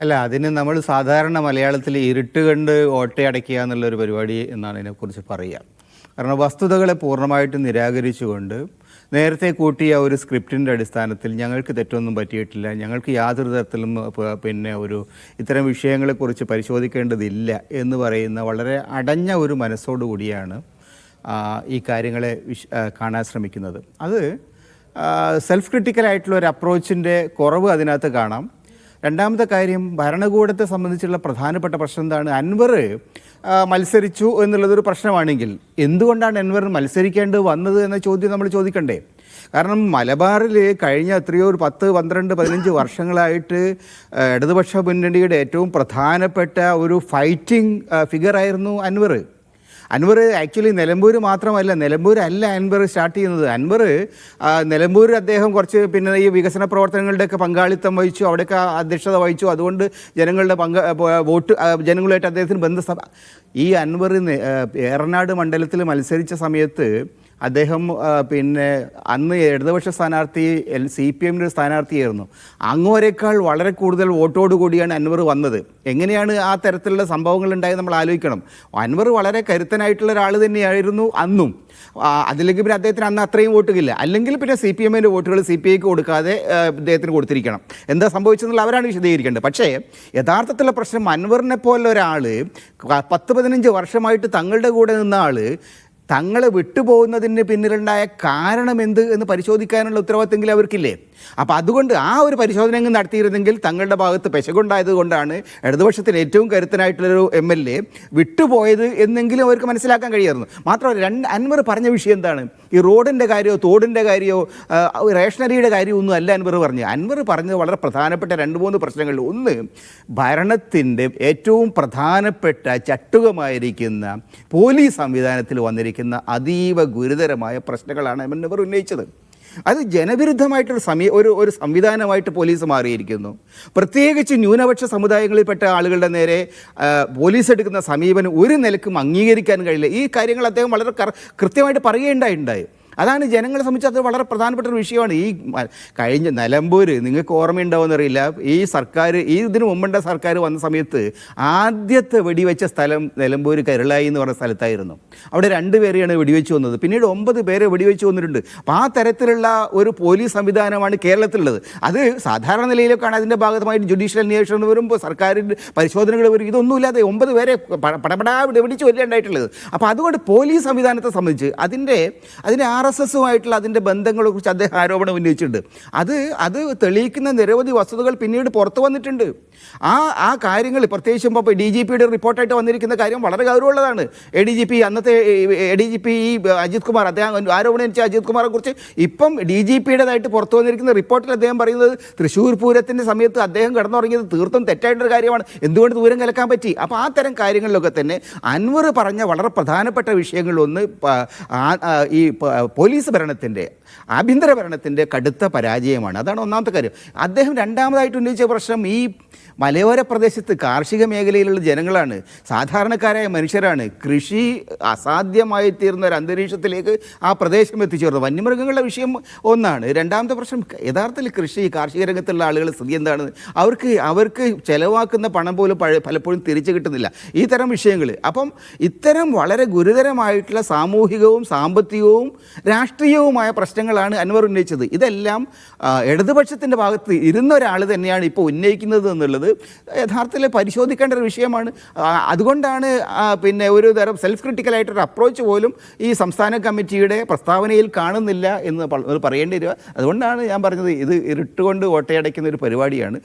അല്ല, അതിന് നമ്മൾ സാധാരണ മലയാളത്തിൽ ഇരുട്ട് കണ്ട് ഓട്ടയടയ്ക്കുക എന്നുള്ളൊരു പരിപാടി എന്നാണ് ഇതിനെക്കുറിച്ച് പറയുക. കാരണം വസ്തുതകളെ പൂർണ്ണമായിട്ടും നിരാകരിച്ചുകൊണ്ട് നേരത്തെ കൂട്ടിയ ഒരു സ്ക്രിപ്റ്റിൻ്റെ അടിസ്ഥാനത്തിൽ ഞങ്ങൾക്ക് തെറ്റൊന്നും പറ്റിയിട്ടില്ല, ഞങ്ങൾക്ക് യാതൊരു തരത്തിലും ഇത്തരം വിഷയങ്ങളെക്കുറിച്ച് പരിശോധിക്കേണ്ടതില്ല എന്ന് പറയുന്ന വളരെ അടഞ്ഞ ഒരു മനസ്സോടുകൂടിയാണ് ഈ കാര്യങ്ങളെ കാണാൻ ശ്രമിക്കുന്നത്. അത് സെൽഫ് ക്രിട്ടിക്കലായിട്ടുള്ള ഒരു അപ്രോച്ചിൻ്റെ കുറവ് അതിനകത്ത് കാണാം. രണ്ടാമത്തെ കാര്യം, ഭരണകൂടത്തെ സംബന്ധിച്ചുള്ള പ്രധാനപ്പെട്ട പ്രശ്നം എന്താണ്? അൻവർ മത്സരിച്ചു എന്നുള്ളതൊരു പ്രശ്നമാണെങ്കിൽ എന്തുകൊണ്ടാണ് അൻവർ മത്സരിക്കേണ്ടി വന്നത് എന്ന ചോദ്യം നമ്മൾ ചോദിക്കണ്ടേ? കാരണം മലബാറിൽ കഴിഞ്ഞ എത്രയോ ഒരു 10, 12, 15 വർഷങ്ങളായിട്ട് ഇടതുപക്ഷ മുന്നണിയുടെ ഏറ്റവും പ്രധാനപ്പെട്ട ഒരു ഫൈറ്റിംഗ് ഫിഗറായിരുന്നു അൻവർ. ആക്ച്വലി നിലമ്പൂർ മാത്രമല്ല, നിലമ്പൂരല്ല അൻവർ സ്റ്റാർട്ട് ചെയ്യുന്നത്. നിലമ്പൂർ അദ്ദേഹം കുറച്ച് ഈ വികസന പ്രവർത്തനങ്ങളുടെയൊക്കെ പങ്കാളിത്തം വഹിച്ചു, അവിടെയൊക്കെ അധ്യക്ഷത വഹിച്ചു. അതുകൊണ്ട് ജനങ്ങളുടെ ജനങ്ങളുമായിട്ട് അദ്ദേഹത്തിന് ബന്ധസ്ഥ. ഈ അൻവർ ഏറനാട് മണ്ഡലത്തിൽ മത്സരിച്ച സമയത്ത് അദ്ദേഹം അന്ന് ഇടതുപക്ഷ സ്ഥാനാർത്ഥി CPM-ൻ്റെ സ്ഥാനാർത്ഥിയായിരുന്നു. അങ്ങോരേക്കാൾ വളരെ കൂടുതൽ വോട്ടോടുകൂടിയാണ് അൻവർ വന്നത്. എങ്ങനെയാണ് ആ തരത്തിലുള്ള സംഭവങ്ങൾ ഉണ്ടായത് നമ്മൾ ആലോചിക്കണം. അൻവർ വളരെ കരുത്തനായിട്ടുള്ള ഒരാൾ തന്നെയായിരുന്നു അന്നും. അതിലേക്ക് പിന്നെ അദ്ദേഹത്തിന് അന്ന് അത്രയും വോട്ടുകളില്ല. അല്ലെങ്കിൽ പിന്നെ CPM-ൻ്റെ വോട്ടുകൾ CPIക്ക് കൊടുക്കാതെ അദ്ദേഹത്തിന് കൊടുത്തിരിക്കണം. എന്താ സംഭവിച്ചതെന്നുള്ള അവരാണ് വിശദീകരിക്കേണ്ടത്. പക്ഷേ യഥാർത്ഥത്തിലുള്ള പ്രശ്നം, അൻവറിനെ പോലെ ഒരാൾ 10-15 വർഷമായിട്ട് തങ്ങളുടെ കൂടെ നിന്ന ആൾ തങ്ങളെ വിട്ടുപോകുന്നതിന് പിന്നിലുണ്ടായ കാരണം എന്ത് എന്ന് പരിശോധിക്കാനുള്ള ഉത്തരവാദിത്തമെങ്കിലും അവർക്കില്ലേ? അപ്പോൾ അതുകൊണ്ട് ആ ഒരു പരിശോധന നടത്തിയിരുന്നെങ്കിൽ തങ്ങളുടെ ഭാഗത്ത് പെശകുണ്ടായത് കൊണ്ടാണ് ഇടതുപക്ഷത്തിന് ഏറ്റവും കരുത്തനായിട്ടുള്ളൊരു MLA വിട്ടുപോയത് എന്നെങ്കിലും അവർക്ക് മനസ്സിലാക്കാൻ കഴിയായിരുന്നു. മാത്രമല്ല, അൻവർ പറഞ്ഞ വിഷയം എന്താണ്? ഈ റോഡിൻ്റെ കാര്യമോ തോടിൻ്റെ കാര്യമോ റേഷനറിയുടെ കാര്യമോ ഒന്നും അല്ല അൻവർ പറഞ്ഞത് വളരെ പ്രധാനപ്പെട്ട 2-3 പ്രശ്നങ്ങളിൽ. ഒന്ന്, ഭരണത്തിൻ്റെ ഏറ്റവും പ്രധാനപ്പെട്ട ചട്ടുകമായിരിക്കുന്ന പോലീസ് സംവിധാനത്തിൽ വന്നിരിക്കുന്ന അതീവ ഗുരുതരമായ പ്രശ്നങ്ങളാണ് അൻവർ ഉന്നയിച്ചത്. അത് ജനവിരുദ്ധമായിട്ടൊരു ഒരു സംവിധാനമായിട്ട് പോലീസ് മാറിയിരിക്കുന്നു. പ്രത്യേകിച്ച് ന്യൂനപക്ഷ സമുദായങ്ങളിൽപ്പെട്ട ആളുകളുടെ നേരെ പോലീസ് എടുക്കുന്ന സമീപനം ഒരു നിലക്കും അംഗീകരിക്കാൻ കഴിയില്ല. ഈ കാര്യങ്ങൾ അദ്ദേഹം വളരെ കൃത്യമായിട്ട് പറയുകയുണ്ടായി. അതാണ് ജനങ്ങളെ സംബന്ധിച്ച് അത് വളരെ പ്രധാനപ്പെട്ട ഒരു വിഷയമാണ്. ഈ കഴിഞ്ഞ നിലമ്പൂർ നിങ്ങൾക്ക് ഓർമ്മയുണ്ടാവുമെന്നറിയില്ല, ഈ സർക്കാർ ഇതിനു മുമ്പുണ്ട സർക്കാർ വന്ന സമയത്ത് ആദ്യത്തെ വെടിവെച്ച സ്ഥലം നിലമ്പൂർ കരുളായി എന്ന് പറഞ്ഞ സ്ഥലത്തായിരുന്നു. അവിടെ 2 പേരെയാണ് വെടിവെച്ച് വന്നത്. പിന്നീട് 9 പേരെ വെടിവെച്ച് വന്നിട്ടുണ്ട്. അപ്പോൾ ആ തരത്തിലുള്ള ഒരു പോലീസ് സംവിധാനമാണ് കേരളത്തിലുള്ളത്. അത് സാധാരണ നിലയിലേക്കാണ് അതിൻ്റെ ഭാഗമായിട്ട് ജുഡീഷ്യൽ അന്വേഷണം വരുമ്പോൾ സർക്കാരിൻ്റെ പരിശോധനകൾ വരും. ഇതൊന്നുമില്ലാതെ 9 പേരെ പടപടാ വെടിവെച്ച് കൊല്ലുണ്ടായിട്ടുള്ളത്. അപ്പോൾ അതുകൊണ്ട് പോലീസ് സംവിധാനത്തെ സംബന്ധിച്ച് അതിൻ്റെ RSS-ഉമായിട്ടുള്ള അതിൻ്റെ ബന്ധങ്ങളെക്കുറിച്ച് അദ്ദേഹം ആരോപണം ഉന്നയിച്ചിട്ടുണ്ട്. അത് തെളിയിക്കുന്ന നിരവധി വസ്തുതകൾ പിന്നീട് പുറത്തു വന്നിട്ടുണ്ട്. ആ കാര്യങ്ങൾ പ്രത്യേകിച്ചും ഇപ്പോൾ DGP-യുടെ റിപ്പോർട്ടായിട്ട് വന്നിരിക്കുന്ന കാര്യം വളരെ ഗൗരവമുള്ളതാണ്. അന്നത്തെ ADGP അജിത് കുമാർ, അദ്ദേഹം ആരോപണം ഉന്നയിച്ച അജിത് കുമാറെ കുറിച്ച് ഇപ്പം DGP-യുടേതായിട്ട് പുറത്തു വന്നിരിക്കുന്ന റിപ്പോർട്ടിൽ അദ്ദേഹം പറയുന്നത് തൃശ്ശൂർ പൂരത്തിൻ്റെ സമയത്ത് അദ്ദേഹം കിടന്നുറങ്ങിയത് തീർത്തും തെറ്റായിട്ടൊരു കാര്യമാണ്, എന്തുകൊണ്ട് ദൂരം കലക്കാൻ പറ്റി. അപ്പോൾ ആ തരം കാര്യങ്ങളിലൊക്കെ തന്നെ അൻവർ പറഞ്ഞ വളരെ പ്രധാനപ്പെട്ട വിഷയങ്ങളിലൊന്ന് ഈ പോലീസ് ഭരണത്തിൻ്റെ, ആഭ്യന്തര ഭരണത്തിൻ്റെ കടുത്ത പരാജയമാണ്. അതാണ് ഒന്നാമത്തെ കാര്യം. അദ്ദേഹം രണ്ടാമതായിട്ട് ഉന്നയിച്ച പ്രശ്നം, ഈ മലയോര പ്രദേശത്ത് കാർഷിക മേഖലയിലുള്ള ജനങ്ങളാണ്, സാധാരണക്കാരായ മനുഷ്യരാണ്. കൃഷി അസാധ്യമായി തീർന്ന ഒരു അന്തരീക്ഷത്തിലേക്ക് ആ പ്രദേശം എത്തിച്ചേർന്നു. വന്യമൃഗങ്ങളുടെ വിഷയം ഒന്നാണ്. രണ്ടാമത്തെ പ്രശ്നം, യഥാർത്ഥത്തിൽ കാർഷിക രംഗത്തുള്ള ആളുകളുടെ സ്ഥിതി എന്താണ്? അവർക്ക് ചിലവാക്കുന്ന പണം പോലും പലപ്പോഴും തിരിച്ചു കിട്ടുന്നില്ല. ഈ തരം വിഷയങ്ങൾ. അപ്പം ഇത്തരം വളരെ ഗുരുതരമായിട്ടുള്ള സാമൂഹികവും സാമ്പത്തികവും രാഷ്ട്രീയവുമായ പ്രശ്നങ്ങളാണ് അൻവർ ഉന്നയിച്ചത്. ഇതെല്ലാം ഇടതുപക്ഷത്തിൻ്റെ ഭാഗത്ത് ഇരുന്ന ഒരാൾ തന്നെയാണ് ഇപ്പോൾ ഉന്നയിക്കുന്നത് എന്നുള്ളത് യഥാർത്ഥത്തിൽ പരിശോധിക്കേണ്ട ഒരു വിഷയമാണ്. അതുകൊണ്ടാണ് ഒരു തരം സെൽഫ് ക്രിട്ടിക്കലായിട്ടൊരു അപ്രോച്ച് പോലും ഈ സംസ്ഥാന കമ്മിറ്റിയുടെ പ്രസ്താവനയിൽ കാണുന്നില്ല എന്ന് പറയേണ്ടി വരിക. അതുകൊണ്ടാണ് ഞാൻ പറഞ്ഞത്, ഇത് ഇരുട്ടുകൊണ്ട് ഓട്ടയടയ്ക്കുന്ന ഒരു പരിപാടിയാണ്.